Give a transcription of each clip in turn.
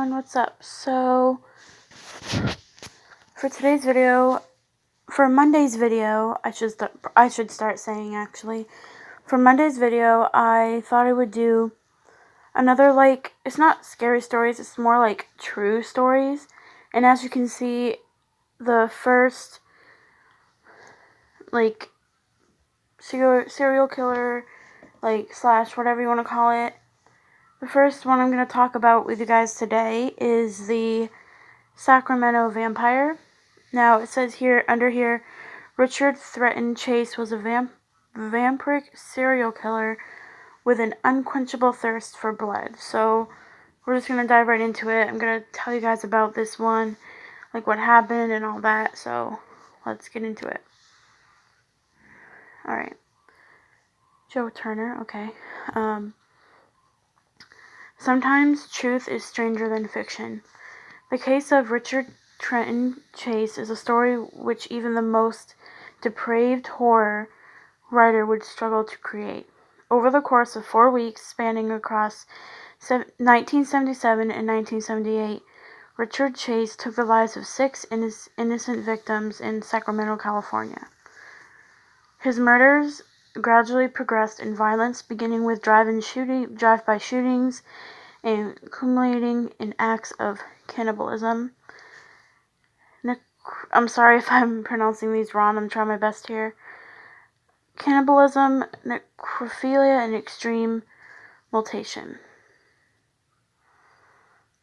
everyone, what's up? So, for today's video, for Monday's video, I should start saying actually, for Monday's video, I thought I would do another, like, it's not scary stories, it's more like true stories, and as you can see, the first, like, serial killer, like, slash whatever you want to call it, the first one I'm going to talk about with you guys today is the Sacramento vampire. Now, it says here, under here, Richard Threatened Chase was a vampiric serial killer with an unquenchable thirst for blood. So, we're just going to dive right into it. I'm going to tell you guys about this one, like what happened and all that. So, let's get into it. Alright. Joe Turner, okay. Sometimes truth is stranger than fiction. The case of Richard Trenton Chase is a story which even the most depraved horror writer would struggle to create. Over the course of 4 weeks, spanning across 1977 and 1978, Richard Chase took the lives of 6 innocent victims in Sacramento, California. His murders gradually progressed in violence, beginning with drive-by shootings and culminating in acts of cannibalism. I'm sorry if I'm pronouncing these wrong, I'm trying my best here. Cannibalism, necrophilia, and extreme mutilation.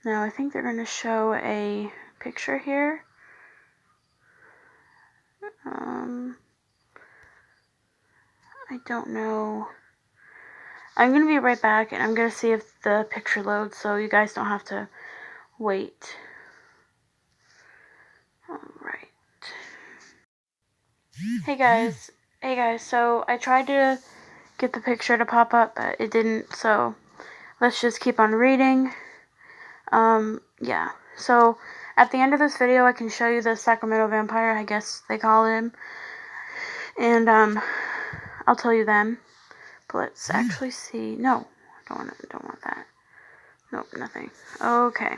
Now, I think they're going to show a picture here. I don't know. I'm going to be right back, and I'm going to see if the picture loads, so you guys don't have to wait. Alright. Hey guys, so I tried to get the picture to pop up, but it didn't, so let's just keep on reading. Yeah, so at the end of this video, I can show you the Sacramento vampire, I guess they call him, and, I'll tell you them, but let's actually see. No, I don't want that. Nope, nothing. Okay.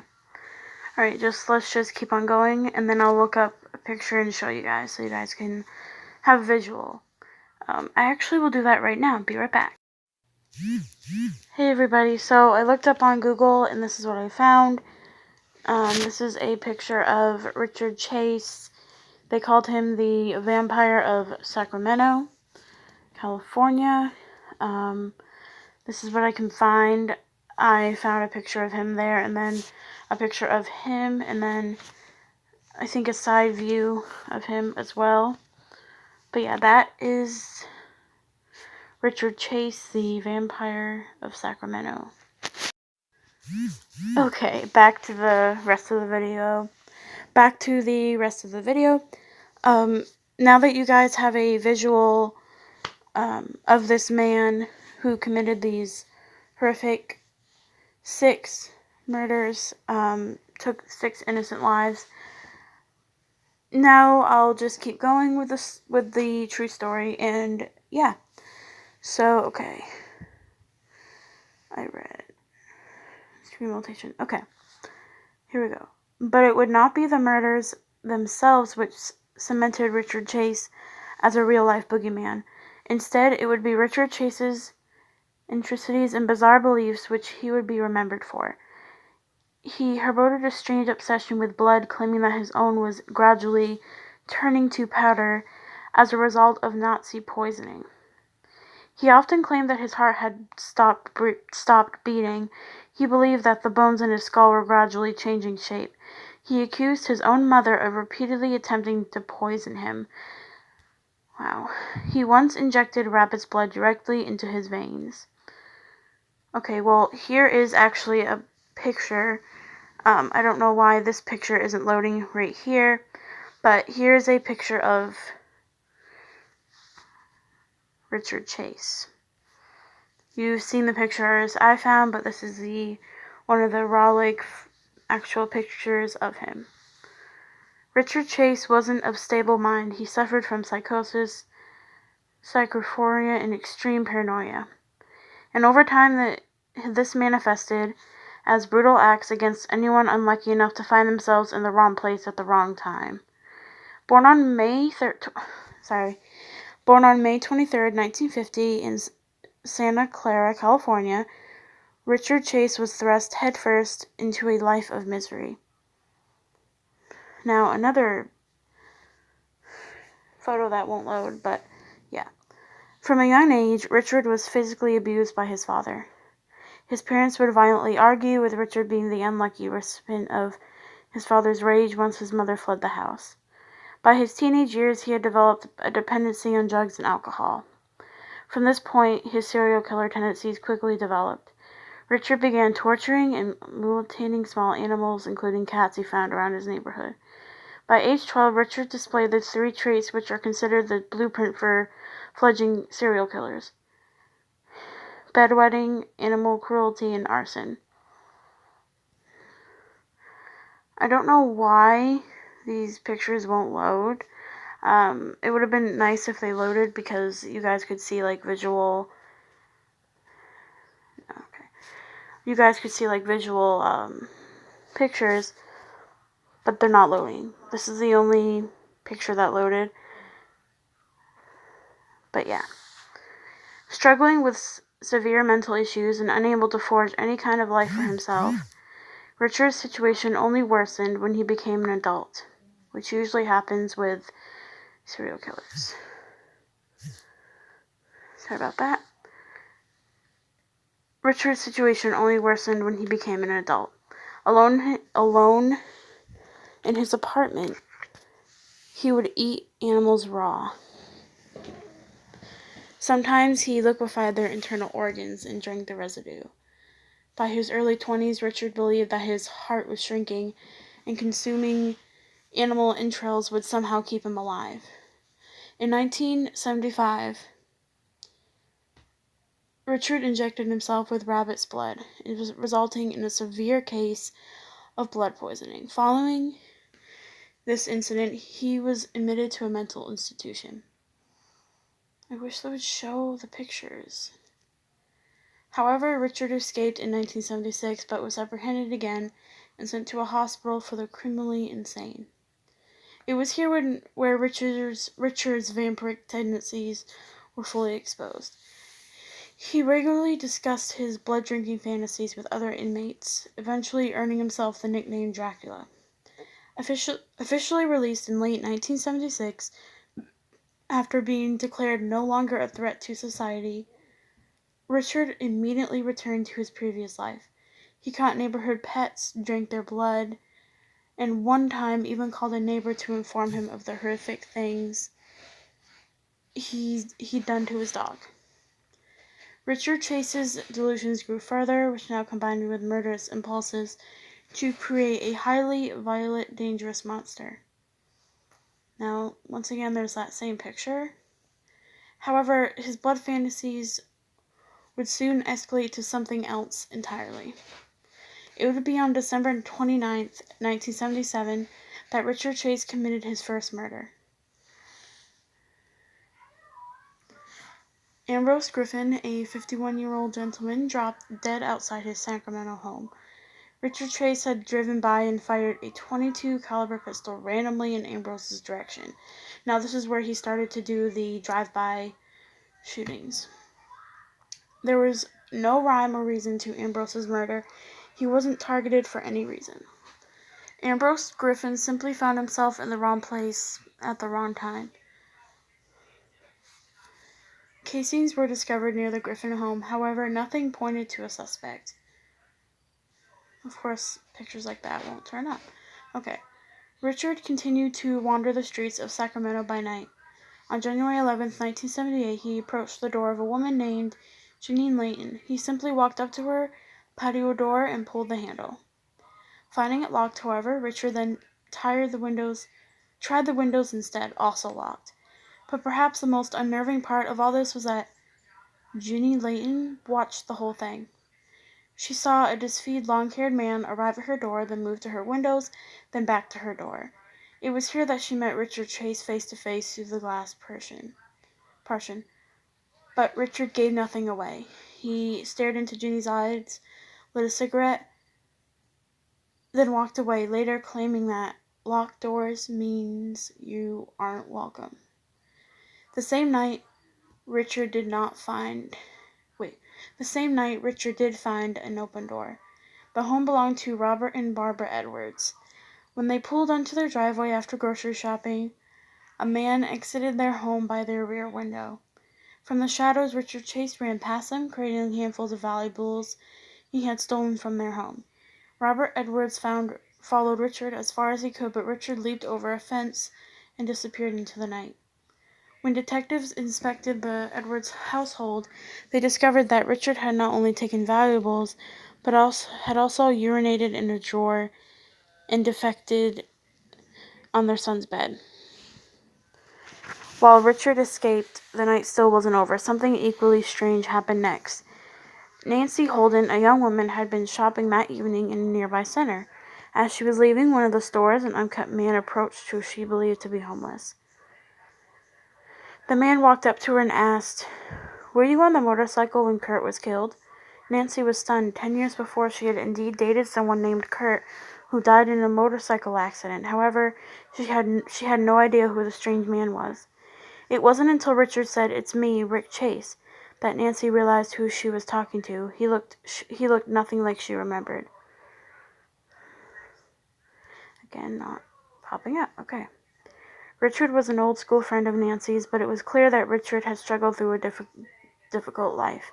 Alright, let's just keep on going, and then I'll look up a picture and show you guys, so you guys can have a visual. I actually will do that right now. Be right back. Hey everybody, so I looked up on Google, and this is what I found. This is a picture of Richard Chase. They called him the Vampire of Sacramento, California. This is what I can find. I found a picture of him there, and then a picture of him, and then I think a side view of him as well. But yeah, that is Richard Chase, the Vampire of Sacramento. Okay, back to the rest of the video. Now that you guys have a visual of this man who committed these horrific 6 murders, took 6 innocent lives, now I'll just keep going with the true story, and yeah. So, okay. I read extreme mutilation. Okay. Here we go. But it would not be the murders themselves which cemented Richard Chase as a real-life boogeyman. Instead, it would be Richard Chase's eccentricities and bizarre beliefs which he would be remembered for. He harbored a strange obsession with blood, claiming that his own was gradually turning to powder as a result of Nazi poisoning. He often claimed that his heart had stopped beating. He believed that the bones in his skull were gradually changing shape. He accused his own mother of repeatedly attempting to poison him. Wow. He once injected rabbit's blood directly into his veins. Okay, well, here is actually a picture. I don't know why this picture isn't loading right here, but here's a picture of Richard Chase. You've seen the pictures I found, but this is one of the raw, actual pictures of him. Richard Chase wasn't of stable mind. He suffered from psychosis, schizophrenia, and extreme paranoia. And over time, this manifested as brutal acts against anyone unlucky enough to find themselves in the wrong place at the wrong time. Born on May 23rd, 1950 in Santa Clara, California, Richard Chase was thrust headfirst into a life of misery. Now, another photo that won't load, but yeah. From a young age, Richard was physically abused by his father. His parents would violently argue, with Richard being the unlucky recipient of his father's rage once his mother fled the house. By his teenage years, he had developed a dependency on drugs and alcohol. From this point, his serial killer tendencies quickly developed. Richard began torturing and mutilating small animals, including cats he found around his neighborhood. By age 12, Richard displayed the 3 traits which are considered the blueprint for fledgling serial killers: bedwetting, animal cruelty, and arson. I don't know why these pictures won't load. It would have been nice if they loaded, because you guys could see like visual. Okay, you guys could see like visual pictures, but they're not loading. This is the only picture that loaded. But yeah. Struggling with severe mental issues and unable to forge any kind of life for himself, Richard's situation only worsened when he became an adult, which usually happens with serial killers. Sorry about that. Richard's situation only worsened when he became an adult. Alone in his apartment, he would eat animals raw. Sometimes he liquefied their internal organs and drank the residue. By his early 20s, Richard believed that his heart was shrinking, and consuming animal entrails would somehow keep him alive. In 1975, Richard injected himself with rabbit's blood, resulting in a severe case of blood poisoning. Following this incident, he was admitted to a mental institution. I wish they would show the pictures. However, Richard escaped in 1976, but was apprehended again and sent to a hospital for the criminally insane. It was here where Richard's vampiric tendencies were fully exposed. He regularly discussed his blood-drinking fantasies with other inmates, eventually earning himself the nickname Dracula. Officially released in late 1976, after being declared no longer a threat to society, Richard immediately returned to his previous life. He caught neighborhood pets, drank their blood, and one time even called a neighbor to inform him of the horrific things he'd done to his dog. Richard Chase's delusions grew further, which now combined with murderous impulses to create a highly violent, dangerous monster. Now, once again, there's that same picture. However, his blood fantasies would soon escalate to something else entirely. It would be on December 29th, 1977, that Richard Chase committed his first murder. Ambrose Griffin, a 51-year-old gentleman, dropped dead outside his Sacramento home. Richard Chase had driven by and fired a .22 caliber pistol randomly in Ambrose's direction. Now, this is where he started to do the drive-by shootings. There was no rhyme or reason to Ambrose's murder. He wasn't targeted for any reason. Ambrose Griffin simply found himself in the wrong place at the wrong time. Casings were discovered near the Griffin home. However, nothing pointed to a suspect. Of course, pictures like that won't turn up. Okay. Richard continued to wander the streets of Sacramento by night. On January 11th, 1978, he approached the door of a woman named Janine Layton. He simply walked up to her patio door and pulled the handle. Finding it locked, however, Richard then tried the windows instead, also locked. But perhaps the most unnerving part of all this was that Janine Layton watched the whole thing. She saw a disfigured, long-haired man arrive at her door, then move to her windows, then back to her door. It was here that she met Richard Chase face to face through the glass partition. But Richard gave nothing away. He stared into Ginny's eyes, lit a cigarette, then walked away, later claiming that locked doors means you aren't welcome. The same night, Richard did find an open door. The home belonged to Robert and Barbara Edwards. When they pulled onto their driveway after grocery shopping, a man exited their home by their rear window. From the shadows, Richard Chase ran past them, carrying handfuls of valuables he had stolen from their home. Robert Edwards followed Richard as far as he could, but Richard leaped over a fence and disappeared into the night. When detectives inspected the Edwards household, they discovered that Richard had not only taken valuables, but had also urinated in a drawer and defecated on their son's bed. While Richard escaped, the night still wasn't over. Something equally strange happened next. Nancy Holden, a young woman, had been shopping that evening in a nearby center. As she was leaving one of the stores, an unkept man approached who she believed to be homeless. The man walked up to her and asked, "Were you on the motorcycle when Kurt was killed?" Nancy was stunned. 10 years before, she had indeed dated someone named Kurt, who died in a motorcycle accident. However, she had no idea who the strange man was. It wasn't until Richard said, "It's me, Rick Chase," that Nancy realized who she was talking to. He looked nothing like she remembered. Again, not popping up. Okay. Richard was an old school friend of Nancy's, but it was clear that Richard had struggled through a difficult life.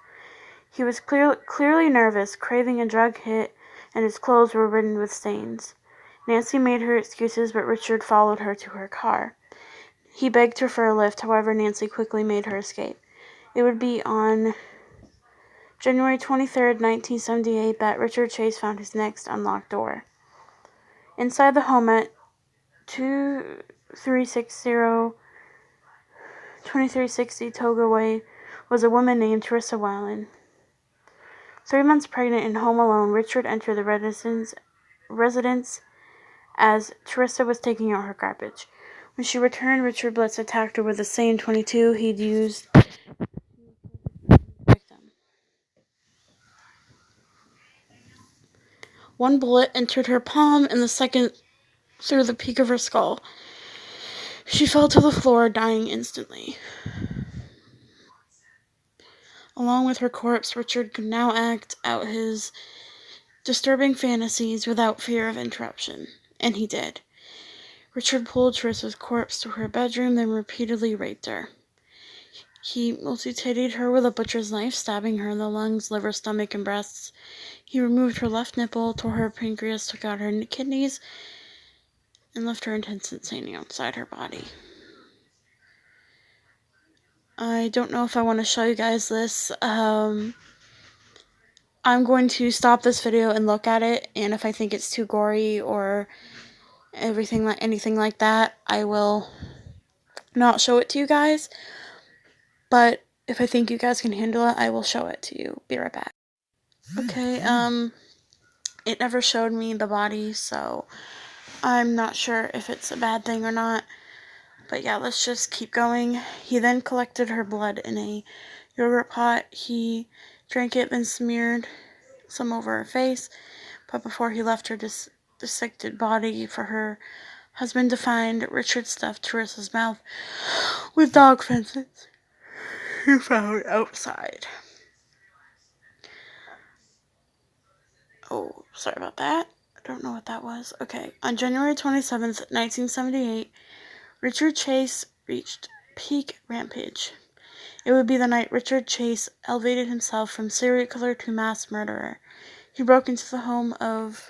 He was clearly nervous, craving a drug hit, and his clothes were ridden with stains. Nancy made her excuses, but Richard followed her to her car. He begged her for a lift, however, Nancy quickly made her escape. It would be on January 23rd, 1978, that Richard Chase found his next unlocked door. Inside the home at 2360 Toga Way was a woman named Teresa Whalen. 3 months pregnant and home alone, Richard entered the residence as Teresa was taking out her garbage. When she returned, Richard Blitz attacked her with the same .22 he'd used to victim. One bullet entered her palm and the second through the peak of her skull. She fell to the floor, dying instantly. Along with her corpse, Richard could now act out his disturbing fantasies without fear of interruption. And he did. Richard pulled Teresa's corpse to her bedroom, then repeatedly raped her. He mutilated her with a butcher's knife, stabbing her in the lungs, liver, stomach, and breasts. He removed her left nipple, tore her pancreas, took out her kidneys, and left her intestines hanging outside her body. I don't know if I want to show you guys this. I'm going to stop this video and look at it, and if I think it's too gory or anything like that, I will not show it to you guys. But if I think you guys can handle it, I will show it to you. Be right back. Okay, it never showed me the body, so I'm not sure if it's a bad thing or not. But yeah, let's just keep going. He then collected her blood in a yogurt pot. He drank it, then smeared some over her face. But before he left her dissected body for her husband to find, Richard stuffed Teresa's mouth with dog fences he found outside. Oh, sorry about that. I don't know what that was. Okay, on January 27th, 1978, Richard Chase reached peak rampage. It would be the night Richard Chase elevated himself from serial killer to mass murderer. He broke into the home of...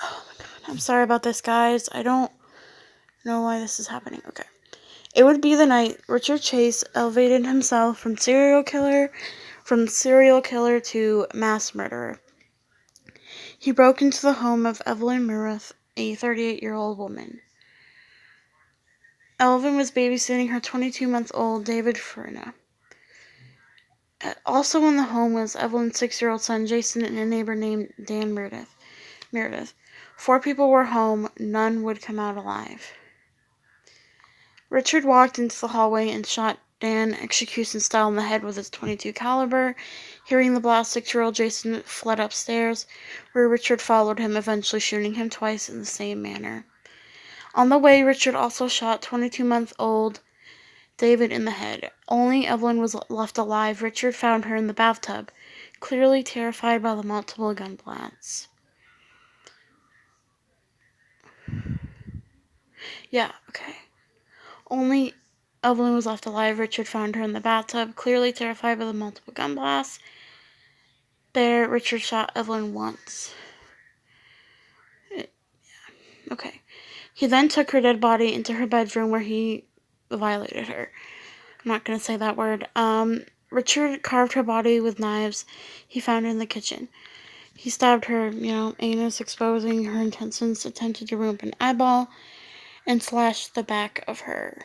Oh my god, I'm sorry about this, guys. I don't know why this is happening. Okay. It would be the night Richard Chase elevated himself from serial killer to mass murderer. He broke into the home of Evelyn Muirth, a 38-year-old woman. Evelyn was babysitting her 22-month-old David Furna. Also in the home was Evelyn's 6-year-old son Jason and a neighbor named Dan Meredith. 4 people were home. None would come out alive. Richard walked into the hallway and shot Dan execution style in the head with his .22 caliber. Hearing the blast, 6-year-old Jason fled upstairs, where Richard followed him, eventually shooting him twice in the same manner. On the way, Richard also shot 22-month-old David in the head. Only Evelyn was left alive. Richard found her in the bathtub, clearly terrified by the multiple gun blasts. Yeah, okay. Only Evelyn was left alive. Richard found her in the bathtub, clearly terrified by the multiple gun blasts. There, Richard shot Evelyn once. Okay. He then took her dead body into her bedroom where he violated her. I'm not going to say that word. Richard carved her body with knives he found in the kitchen. He stabbed her, anus, exposing her intestines, attempted to remove an eyeball, and slashed the back of her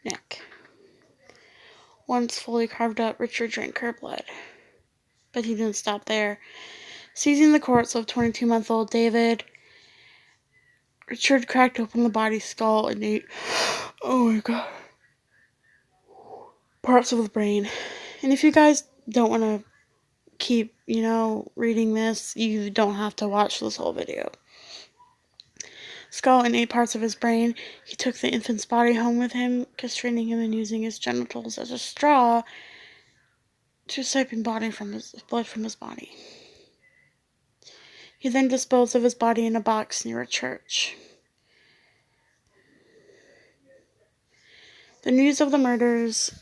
neck. Once fully carved up, Richard drank her blood. But he didn't stop there. Seizing the corpse of 22-month-old David, Richard cracked open the body's skull and ate, oh my god, parts of the brain. And if you guys don't want to keep, reading this, you don't have to watch this whole video. Skull and 8 parts of his brain. He took the infant's body home with him, castrating him and using his genitals as a straw to siphon blood from his body. He then disposed of his body in a box near a church. The news of the murders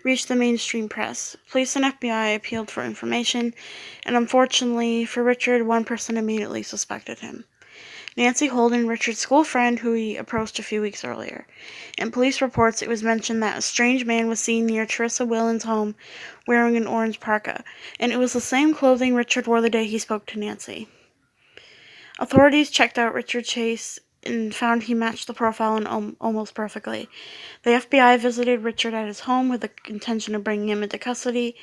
reached the mainstream press. Police and FBI appealed for information, and unfortunately for Richard, one person immediately suspected him. Nancy Holden, Richard's school friend who he approached a few weeks earlier. In police reports, it was mentioned that a strange man was seen near Teresa Whelan's home wearing an orange parka, and it was the same clothing Richard wore the day he spoke to Nancy. Authorities checked out Richard Chase and found he matched the profile almost perfectly. The FBI visited Richard at his home with the intention of bringing him into custody.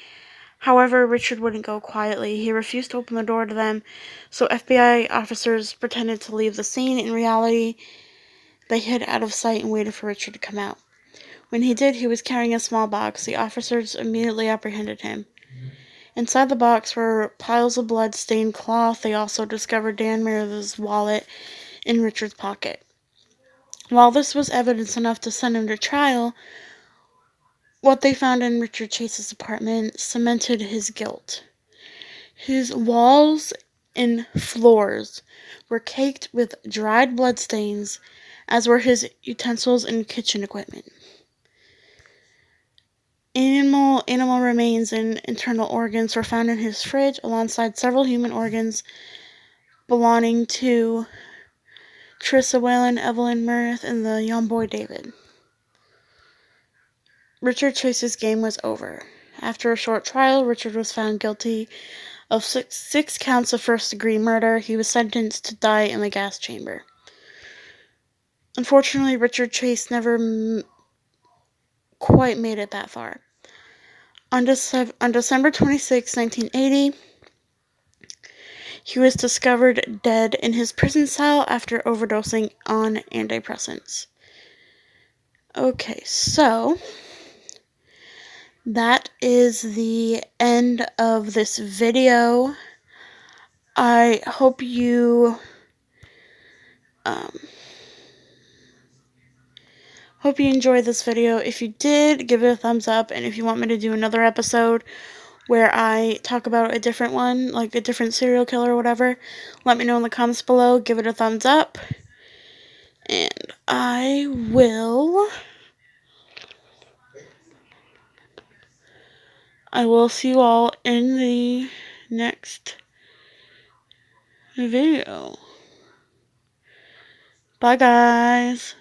However, Richard wouldn't go quietly. He refused to open the door to them, so FBI officers pretended to leave the scene. In reality, they hid out of sight and waited for Richard to come out. When he did, he was carrying a small box. The officers immediately apprehended him. Inside the box were piles of blood-stained cloth. They also discovered Dan Meredith's wallet in Richard's pocket. While this was evidence enough to send him to trial, what they found in Richard Chase's apartment cemented his guilt. His walls and floors were caked with dried bloodstains, as were his utensils and kitchen equipment. Animal remains and internal organs were found in his fridge, alongside several human organs belonging to Teresa Whelan, Evelyn Meredith, and the young boy David. Richard Chase's game was over. After a short trial, Richard was found guilty of six counts of first-degree murder. He was sentenced to die in the gas chamber. Unfortunately, Richard Chase never quite made it that far. On December 26, 1980, he was discovered dead in his prison cell after overdosing on antidepressants. Okay, so that is the end of this video. I hope you enjoyed this video. If you did, give it a thumbs up, and if you want me to do another episode where I talk about a different one, like a different serial killer or whatever, let me know in the comments below. Give it a thumbs up, and I will see you all in the next video. Bye, guys.